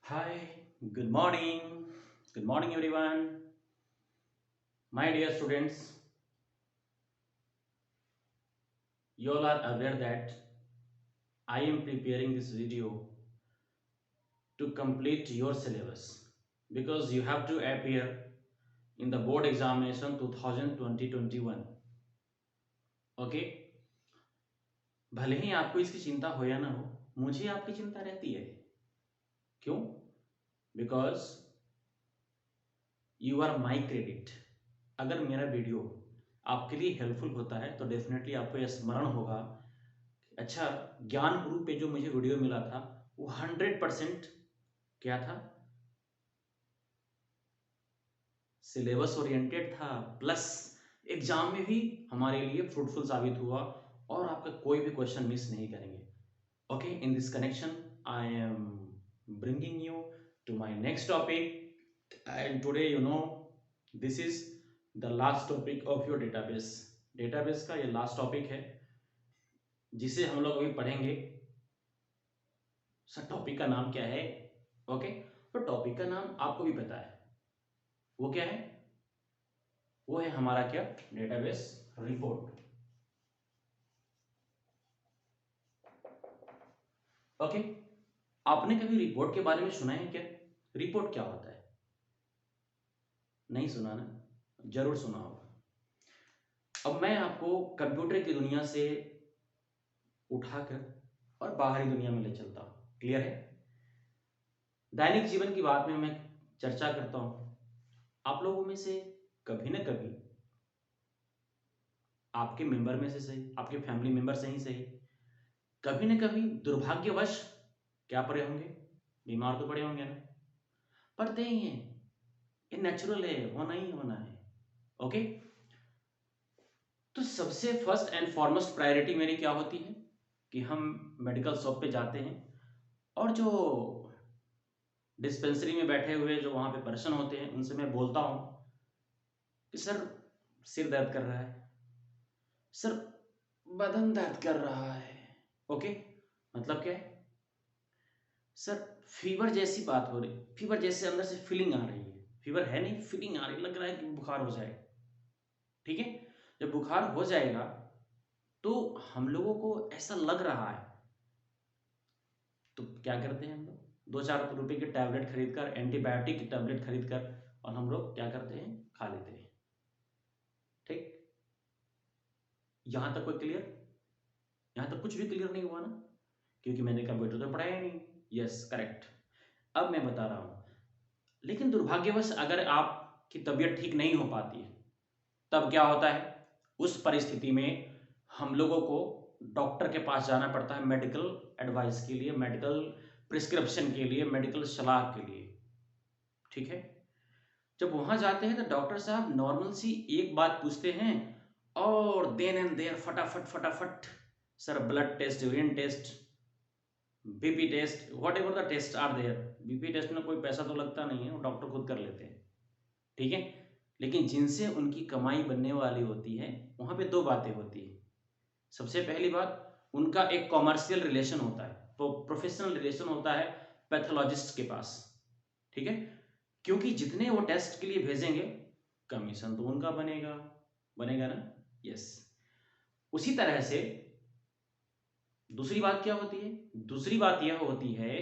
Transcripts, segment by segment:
Hi, good morning. Good morning, everyone. My dear students, you all are aware that I am preparing this video to complete your syllabus because you have to appear in the board examination 2020-21. Okay? भले ही आपको इसकी चिंता हो या ना हो, मुझे आपकी चिंता रहती है. क्यों? Because you are my credit. अगर मेरा वीडियो आपके लिए हेल्पफुल होता है तो डेफिनेटली आपको यह स्मरण होगा. अच्छा, ज्ञान गुरु पे जो मुझे वीडियो मिला था वो 100% क्या था, सिलेबस ओरिएंटेड था, प्लस एग्जाम में भी हमारे लिए फ्रूटफुल साबित हुआ और आपका कोई भी क्वेश्चन मिस नहीं करेंगे. Okay, in this connection I am bringing you to my next topic and today this is the last topic of your database. Database का ये लास्ट टॉपिक है जिसे हम लोग अभी पढ़ेंगे. सर टॉपिक का नाम क्या है? ओके, तो टॉपिक का नाम आपको भी पता है. वो क्या है? वो है हमारा क्या, डेटाबेस रिपोर्ट. ओके, आपने कभी रिपोर्ट के बारे में सुना है क्या? रिपोर्ट क्या होता है? नहीं सुना ना? जरूर सुना होगा. अब मैं आपको कंप्यूटर की दुनिया से उठाकर और बाहरी दुनिया में ले चलता हूं. क्लियर है? दैनिक जीवन की बात में मैं चर्चा करता हूं. आप लोगों में से कभी ना कभी, आपके मेंबर में से सही, आपके फैमिली मेंबर से ही सही, कभी ना कभी दुर्भाग्यवश क्या पड़े होंगे, बीमार तो पड़े होंगे ना. पड़ते ही हैं, ये नेचुरल है, होना ही होना है. ओके, तो सबसे फर्स्ट एंड फॉरमोस्ट प्रायोरिटी मेरी क्या होती है कि हम मेडिकल शॉप पे जाते हैं और जो डिस्पेंसरी में बैठे हुए जो वहाँ पे पर्सन होते हैं उनसे मैं बोलता हूँ कि सर सिर दर्द कर रहा है, सर बदन दर्द कर रहा है. ओके, मतलब क्या है? सर फीवर जैसी बात हो रही, फीवर जैसे अंदर से फीलिंग आ रही है. फीवर है नहीं, फीलिंग आ रही, लग रहा है कि बुखार हो जाए. ठीक है, जब बुखार हो जाएगा तो हम लोगों को ऐसा लग रहा है तो क्या करते हैं हम लोग, 2-4 रुपए के टैबलेट खरीद कर, एंटीबायोटिक की टैबलेट खरीद कर, और हम लोग क्या करते हैं, खा लेते हैं. ठीक, यहां तक कोई क्लियर? यहां तक कुछ भी क्लियर नहीं हुआ ना? क्योंकि मैंने कंप्यूटर तो पढ़ाया नहीं. Yes, correct. अब मैं बता रहा हूं, लेकिन दुर्भाग्यवश अगर आपकी तबीयत ठीक नहीं हो पाती है तब क्या होता है? उस परिस्थिति में हम लोगों को डॉक्टर के पास जाना पड़ता है मेडिकल एडवाइस के लिए, मेडिकल प्रिस्क्रिप्शन के लिए, मेडिकल सलाह के लिए. ठीक है, जब वहां जाते हैं तो डॉक्टर साहब नॉर्मल सी एक बात पूछते हैं और देन एंड देयर फटाफट फटाफट, sir blood test, urine test, BP test, whatever the test are there. BP test में कोई पैसा तो लगता नहीं है, वो डॉक्टर खुद कर लेते हैं. ठीक है, लेकिन जिनसे उनकी कमाई बनने वाली होती है वहां पे दो बातें होती है. सबसे पहली बात, उनका एक कॉमर्शियल रिलेशन होता है, तो प्रोफेशनल रिलेशन होता है पैथोलॉजिस्ट के पास. ठीक है, क्योंकि जितने वो टेस्ट के लिए भेजेंगे कमीशन तो उनका बनेगा, बनेगा ना? यस. उसी तरह से दूसरी बात क्या होती है? दूसरी बात यह होती है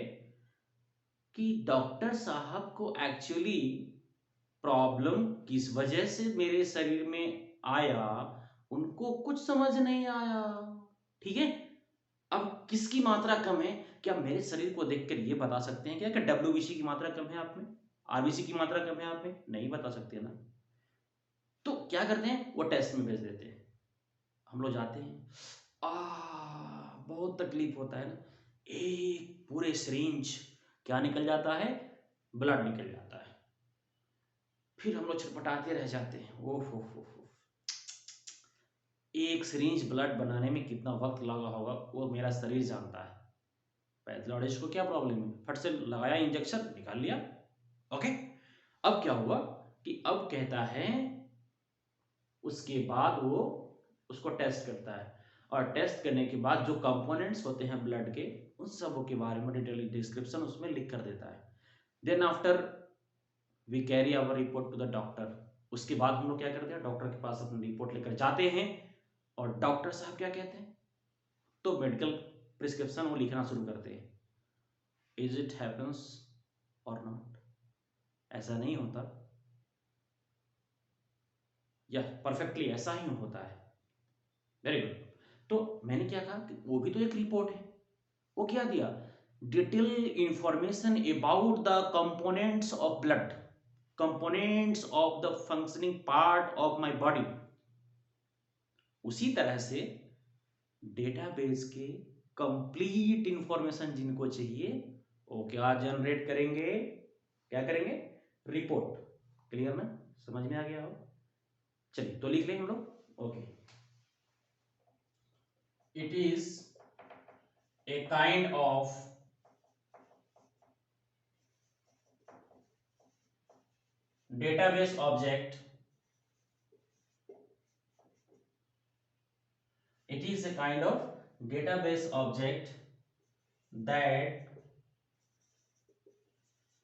कि डॉक्टर साहब को एक्चुअली प्रॉब्लम किस वजह से मेरे शरीर में आया उनको कुछ समझ नहीं आया. ठीक है, अब किसकी मात्रा कम है, क्या मेरे शरीर को देखकर ये बता सकते हैं क्या कि डब्ल्यूबीसी की मात्रा कम है आप में, आरबीसी की मात्रा कम है आप में? नहीं बता सकते ना. तो क्या करते हैं, वो टेस्ट में भेज देते हैं. हम लोग जाते हैं, बहुत तकलीफ होता है ना. एक पूरे सिरिंज क्या निकल जाता है, ब्लड निकल जाता है. फिर हम लोग छटपटाते रह जाते हैं. ओह हो, एक सिरिंज ब्लड बनाने में कितना वक्त लगा होगा वो मेरा शरीर जानता है. पैथोलॉजिस्ट को क्या प्रॉब्लम है, फट से लगाया इंजेक्शन, निकाल लिया. ओके, अब क्या हुआ कि अब कहता है, उसके बाद वो उसको टेस्ट करता है और टेस्ट करने के बाद जो कंपोनेंट्स होते हैं ब्लड के, उन सब के बारे में डिटेल डिस्क्रिप्शन उसमें लिख कर देता है. Then after we carry our report to the doctor. उसके बाद हम लोग क्या करते हैं, डॉक्टर के पास अपनी रिपोर्ट लेकर जाते हैं और डॉक्टर साहब क्या कहते हैं, तो मेडिकल प्रिस्क्रिप्शन वो लिखना शुरू करते हैं। इज इट हैपन्स और नॉट, ऐसा नहीं होता, या परफेक्टली ऐसा ही होता है। Very good. तो मैंने क्या कहा कि वो भी तो एक रिपोर्ट है। वो क्या दिया, detail information about the components of blood, components of the functioning part of my body. उसी तरह से डेटाबेस के कंप्लीट इंफॉर्मेशन जिनको चाहिए वो क्या जनरेट करेंगे, क्या करेंगे, रिपोर्ट। क्लियर ना, समझ में आ गया हो? चलिए तो लिख लें हम लोग। Okay, it is a kind of database object, it is a kind of database object that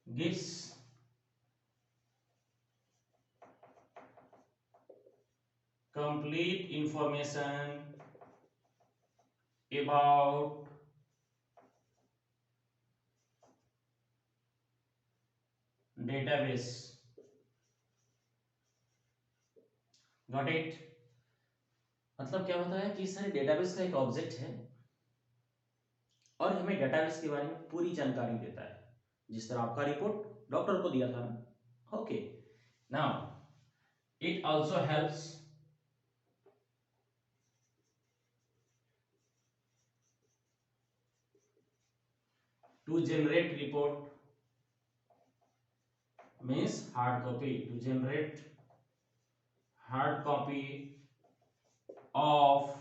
gives complete information about database। Got it? मतलब क्या होता है कि सर डेटाबेस का एक ऑब्जेक्ट है और हमें डेटाबेस के बारे में पूरी जानकारी देता है, जिस तरह आपका रिपोर्ट डॉक्टर को दिया था ना। Okay, now it also helps to generate report, means hard copy, to generate hard copy of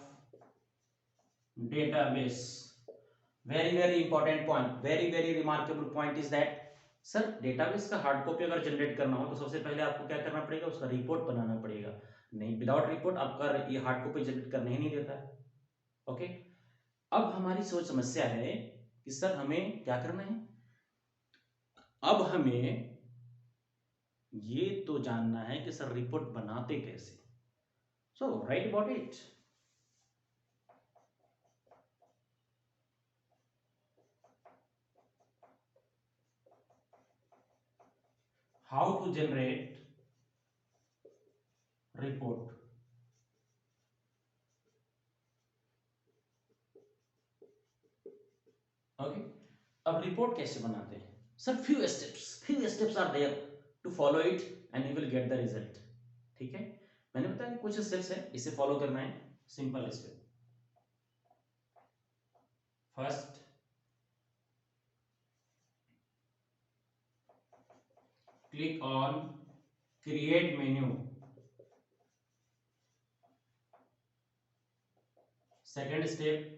database। very important point, very remarkable point is that sir database का हार्ड कॉपी अगर generate करना हो तो सबसे पहले आपको क्या करना पड़ेगा, उसका रिपोर्ट बनाना पड़ेगा। नहीं, विदाउट रिपोर्ट आपका ये हार्ड कॉपी जनरेट करने ही नहीं देता है। ओके, अब हमारी सोच समस्या है कि सर हमें क्या करना है, अब हमें ये तो जानना है कि सर रिपोर्ट बनाते कैसे। So right about it. How to generate report. Okay, अब रिपोर्ट कैसे बनाते हैं sir, few steps are there to follow it and you will get the result. ठीक है, मैंने बताया कि कुछ स्टेप्स है, इसे फॉलो करना है। Simple step, first click on create menu, second step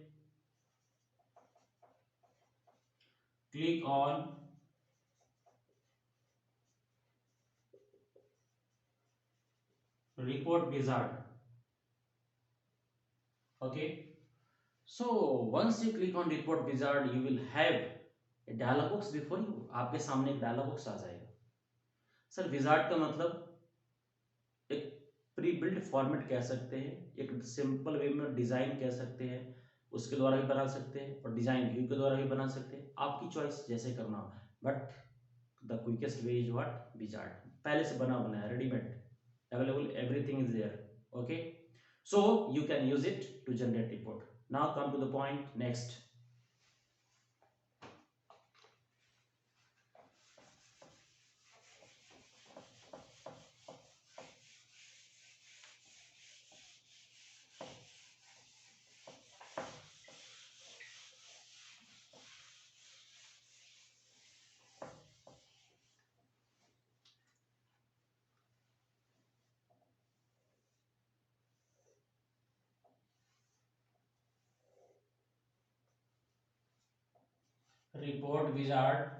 click on report wizard। okay, so once you click on report wizard you will have a dialog box before you, आपके सामने एक dialog box आ जाएगा। Sir wizard का मतलब एक pre build format कह सकते हैं, एक सिंपल वे में डिजाइन कह सकते हैं, उसके द्वारा भी बना सकते हैं और डिजाइन व्यू के द्वारा भी बना सकते हैं, आपकी चॉइस जैसे करना हो। But the quickest way is what, wizard, पहले से बना बनाया readymade available, everything is there। okay, so you can use it to generate report। now come to the point next। report wizard,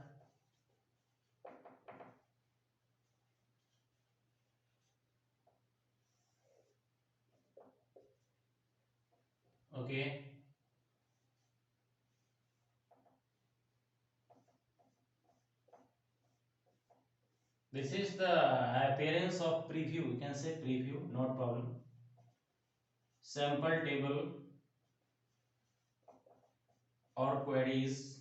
okay, This is the appearance of preview. You can say preview, not problem. Sample table or queries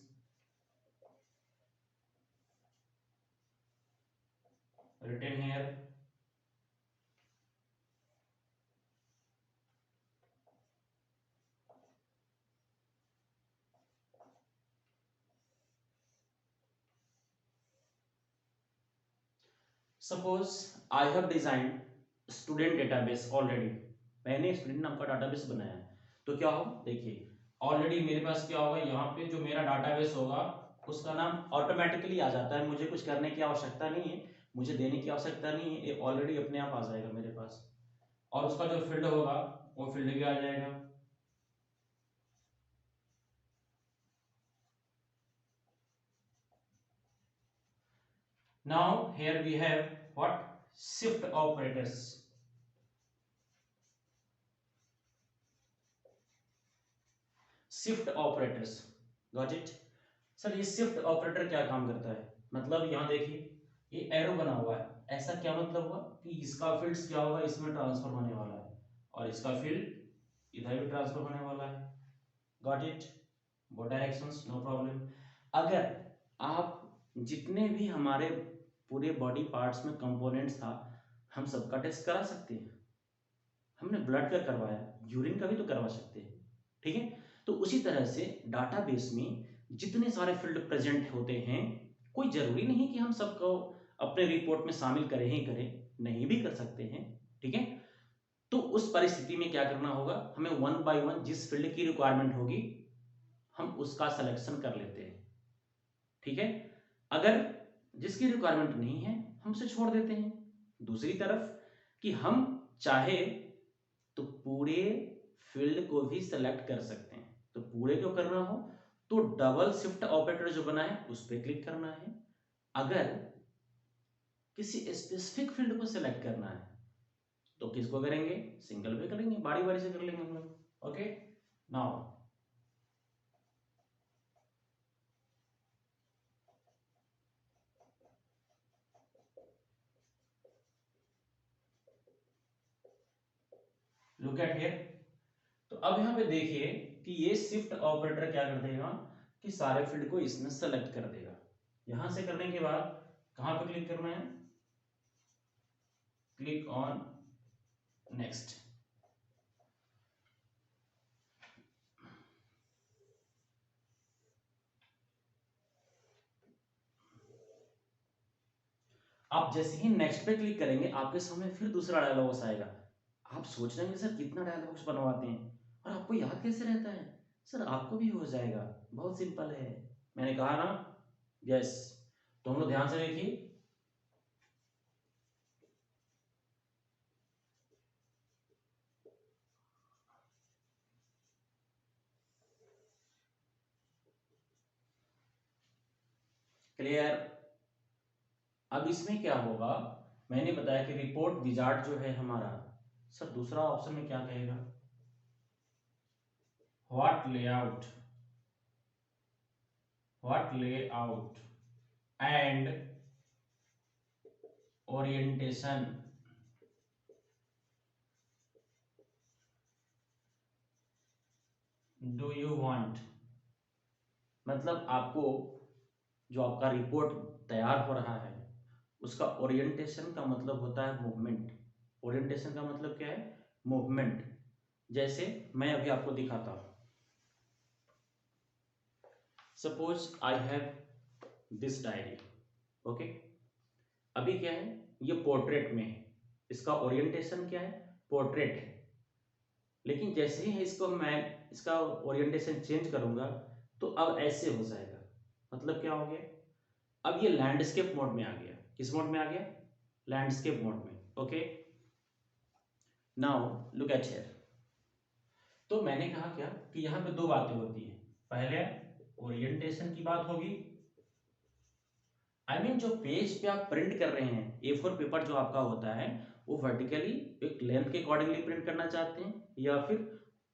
written here. Suppose I have designed student database already. मैंने student नाम का database बनाया है, तो क्या हो देखिए, already मेरे पास क्या होगा, यहाँ पे जो मेरा डाटाबेस होगा उसका नाम ऑटोमेटिकली आ जाता है, मुझे कुछ करने की आवश्यकता नहीं है, मुझे देने की आवश्यकता नहीं है, ये ऑलरेडी अपने आप आ जाएगा मेरे पास। और उसका जो फील्ड होगा वो फील्ड भी आ जाएगा। Now here we have what? Shift operators. Shift operators, got it. Sir ये शिफ्ट ऑपरेटर क्या काम करता है, मतलब यहाँ देखिए ये एरो बना हुआ है, ऐसा क्या मतलब हुआ कि इसका फील्ड क्या होगा, इसमें ट्रांसफर होने वाला है और इसका फील्ड इधर भी ट्रांसफर होने वाला है, got it. Both directions, no problem. अगर आप जितने भी हमारे पूरे बॉडी पार्ट्स में कंपोनेंट्स था, हम सबका टेस्ट करा सकते हैं, हमने ब्लड का करवाया, यूरिन का भी तो करवा सकते हैं, ठीक है। तो उसी तरह से डाटाबेस में जितने सारे फील्ड प्रेजेंट होते हैं, कोई जरूरी नहीं कि हम सबको अपने रिपोर्ट में शामिल करें ही करें, नहीं भी कर सकते हैं, ठीक है। तो उस परिस्थिति में क्या करना होगा, हमें वन बाय वन जिस फील्ड की रिक्वायरमेंट होगी हम उसका सिलेक्शन कर लेते हैं, ठीक है। अगर जिसकी रिक्वायरमेंट नहीं है हम उसे छोड़ देते हैं। दूसरी तरफ कि हम चाहे तो पूरे फील्ड को भी सेलेक्ट कर सकते हैं, तो पूरे को करना हो तो डबल शिफ्ट ऑपरेटर जो बना है उस पर क्लिक करना है। अगर किसी स्पेसिफिक फील्ड को सेलेक्ट करना है तो किसको करेंगे, सिंगल पे करेंगे, बारी बारी से कर लेंगे हम लोग। Okay, now look at here. तो अब यहाँ पे देखिए कि ये शिफ्ट ऑपरेटर क्या कर देगा कि सारे फील्ड को इसमें सेलेक्ट कर देगा। यहां से करने के बाद कहां पे क्लिक करना है, क्लिक ऑन नेक्स्ट। आप जैसे ही नेक्स्ट पे क्लिक करेंगे आपके सामने फिर दूसरा डायलॉग्स आएगा। आप सोच रहे हैं सर कितना डायलॉग्स बनवाते हैं और आपको याद कैसे रहता है। सर आपको भी हो जाएगा, बहुत सिंपल है, मैंने कहा ना। यस, तो हम लोग ध्यान से देखिए। क्लियर। अब इसमें क्या होगा, मैंने बताया कि रिपोर्ट विजार्ड जो है हमारा, सर दूसरा ऑप्शन में क्या कहेगा, what layout, what layout and orientation do you want. मतलब आपको जो आपका रिपोर्ट तैयार हो रहा है उसका ओरिएंटेशन का मतलब होता है मूवमेंट। ओरिएंटेशन का मतलब क्या है, मूवमेंट। जैसे मैं अभी आपको दिखाता हूं, suppose I have this diary, okay. अभी क्या है, ये पोर्ट्रेट में है, इसका ओरिएंटेशन क्या है, पोर्ट्रेट है। लेकिन जैसे ही इसको मैं इसका ओरिएंटेशन चेंज करूंगा तो अब ऐसे हो जाएगा। मतलब क्या हो गया, अब ये लैंडस्केप मोड में आ गया। किस मोड में आ गया, लैंडस्केप मोड में, okay. Now look at here. तो मैंने कहा क्या कि यहाँ पे दो बातें होती है, पहले ओरिएंटेशन की बात होगी, आई मीन जो पेज पे आप प्रिंट कर रहे हैं, A4 पेपर जो आपका होता है वो वर्टिकली एक लेंथ के अकॉर्डिंगली प्रिंट करना चाहते हैं या फिर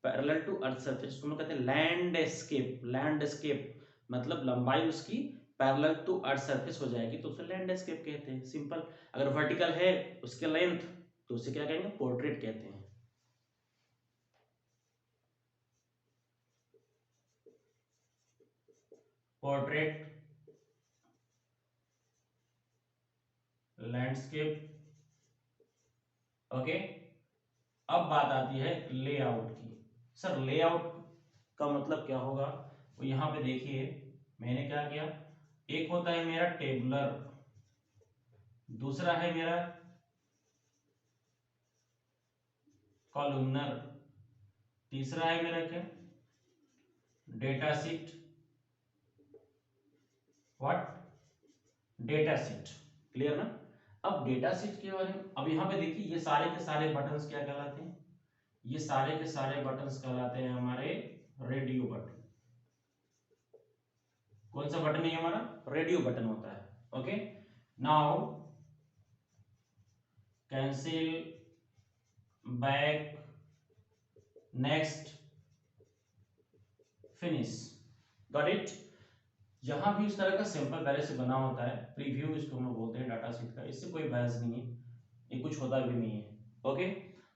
पैरेलल टू अर्थ सरफेस, उसको कहते हैं लैंडस्केप। लैंडस्केप मतलब लंबाई उसकी पैरेलल टू अर्थ सरफेस हो जाएगी तो उसे लैंडस्केप कहते हैं, सिंपल। अगर वर्टिकल है उसके लेंथ तो उसे क्या कहेंगे, पोर्ट्रेट कहते हैं। Portrait, landscape, okay. अब बात आती है लेआउट की। सर लेआउट का मतलब क्या होगा, तो यहां पे देखिए मैंने क्या किया, एक होता है मेरा टेबुलर, दूसरा है मेरा कॉलमनर, तीसरा है मेरा क्या, data sheet, what, data sheet, clear ना। अब डेटा शीट के बारे में, अब यहाँ पे देखिए ये सारे के सारे बटन्स क्या कहलाते हैं, ये सारे के सारे बटन्स कहलाते हैं हमारे रेडियो बटन। कौन सा बटन है हमारा, रेडियो बटन होता है, okay. Now cancel, back, next, finish, got it. यहां भी इस तरह का सिंपल पहले से बना होता है, प्रीव्यू इसको हम लोग बोलते हैं डाटा शीट का, इससे कोई बहस नहीं है, ये कुछ होता भी नहीं है, ओके।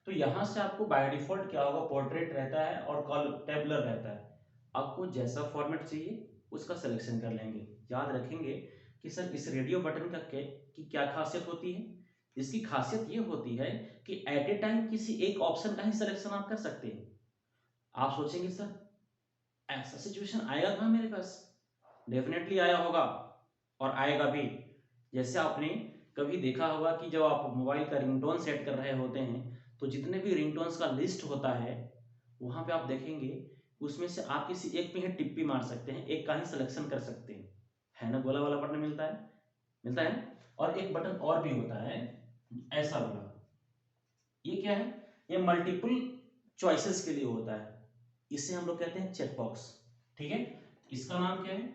तो यहां से आपको बाय डिफॉल्ट क्या होगा, पोर्ट्रेट रहता है और टेबुलर रहता है। आपको जैसा फॉर्मेट चाहिए उसका सिलेक्शन कर लेंगे। याद रखेंगे कि सर इस रेडियो बटन का की क्या खासियत होती है, इसकी खासियत ये होती है कि एट ए टाइम किसी एक ऑप्शन का ही सिलेक्शन आप कर सकते हैं। आप सोचेंगे सर ऐसा सिचुएशन आएगा कहाँ मेरे पास, डेफिनेटली आया होगा और आएगा भी। जैसे आपने कभी देखा होगा कि जब आप मोबाइल का रिंगटोन सेट कर रहे होते हैं तो जितने भी रिंगटोन्स का लिस्ट होता है वहां पे आप देखेंगे उसमें से आप किसी एक पे ही टिप्पी मार सकते हैं, एक का ही सिलेक्शन कर सकते हैं, है ना। गोला वाला बटन मिलता है, मिलता है। और एक बटन और भी होता है ऐसा वाला, ये क्या है, ये मल्टीपल चॉइसेस के लिए होता है, इसे हम लोग कहते हैं चेक बॉक्स, ठीक है। इसका नाम क्या है,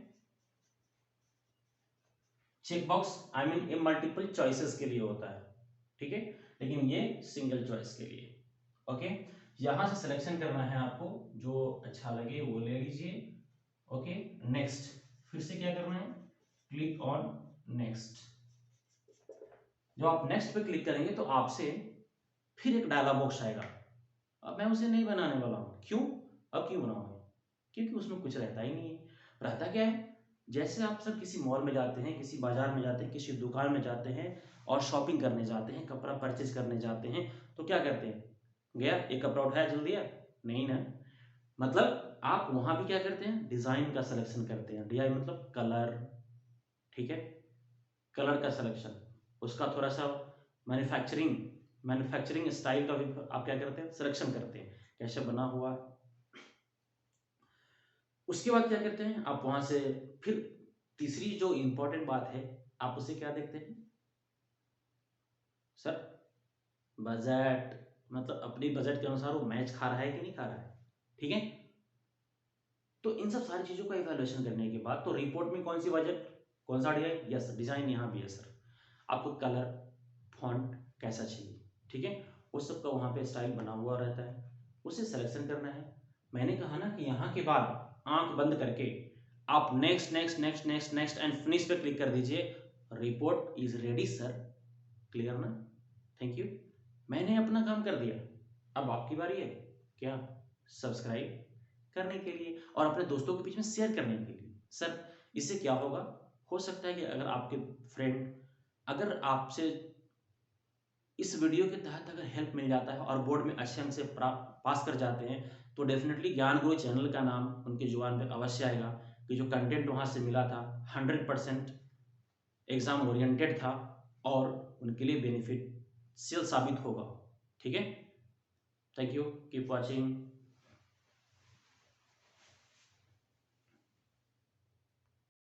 चेक बॉक्स, आई मीन ये मल्टीपल चॉइसेस के लिए होता है, ठीक है, लेकिन ये सिंगल चॉइस के लिए, ओके। यहां से सिलेक्शन करना है आपको, जो अच्छा लगे वो ले लीजिए, ओके। नेक्स्ट, फिर से क्या करना है, क्लिक ऑन नेक्स्ट। जब आप नेक्स्ट पे क्लिक करेंगे तो आपसे फिर एक डायलॉग बॉक्स आएगा। अब मैं उसे नहीं बनाने वाला हूं, क्यों, अब क्यों बनाऊंगा, क्योंकि उसमें कुछ रहता ही नहीं है। रहता क्या है, जैसे आप सब किसी मॉल में जाते हैं, किसी बाजार में जाते हैं, किसी दुकान में जाते हैं और शॉपिंग करने जाते हैं, कपड़ा परचेज करने जाते हैं, तो क्या करते हैं, गया एक कपड़ा उठाया चल दिया, नहीं ना। मतलब आप वहां भी क्या करते हैं, डिजाइन का सिलेक्शन करते हैं, डीआई मतलब कलर, ठीक है, कलर का सिलेक्शन, उसका थोड़ा सा मैन्युफैक्चरिंग मैन्युफैक्चरिंग स्टाइल का भी आप क्या करते हैं, सिलेक्शन करते हैं, कैसे बना हुआ। उसके बाद क्या करते हैं आप वहां से, फिर तीसरी जो इंपॉर्टेंट बात है आप उसे क्या देखते हैं सर, बजट, मतलब अपनी बजट के अनुसार वो मैच खा रहा है कि नहीं खा रहा है, ठीक है। तो इन सब सारी चीजों का इवैल्यूएशन करने के बाद तो रिपोर्ट में कौन सी बजट, कौन सा डिजाइन, यस डिजाइन यहाँ भी है सर, आपको कलर, फॉन्ट कैसा चाहिए, ठीक है, उस सब का वहां पे स्टाइल बना हुआ रहता है, उसे सिलेक्शन करना है। मैंने कहा ना कि यहाँ के बाद आंख बंद करके आप next next next next next and finish पे क्लिक कर दीजिए, report is ready sir, clear ना, थैंक यू। मैंने अपना काम कर दिया, अब आपकी बारी है क्या, सब्सक्राइब करने के लिए और अपने दोस्तों के बीच में शेयर करने के लिए। सर इससे क्या होगा, हो सकता है कि अगर आपके फ्रेंड अगर आपसे इस वीडियो के तहत अगर हेल्प मिल जाता है और बोर्ड में अच्छे अंक से पास कर जाते हैं तो डेफिनेटली ज्ञान गुरु चैनल का नाम उनकी जुबान पे अवश्य आएगा कि जो कंटेंट वहाँ से मिला था 100% एग्जाम ओरिएंटेड था और उनके लिए बेनिफिशियल साबित होगा, ठीक है। Thank you, keep watching.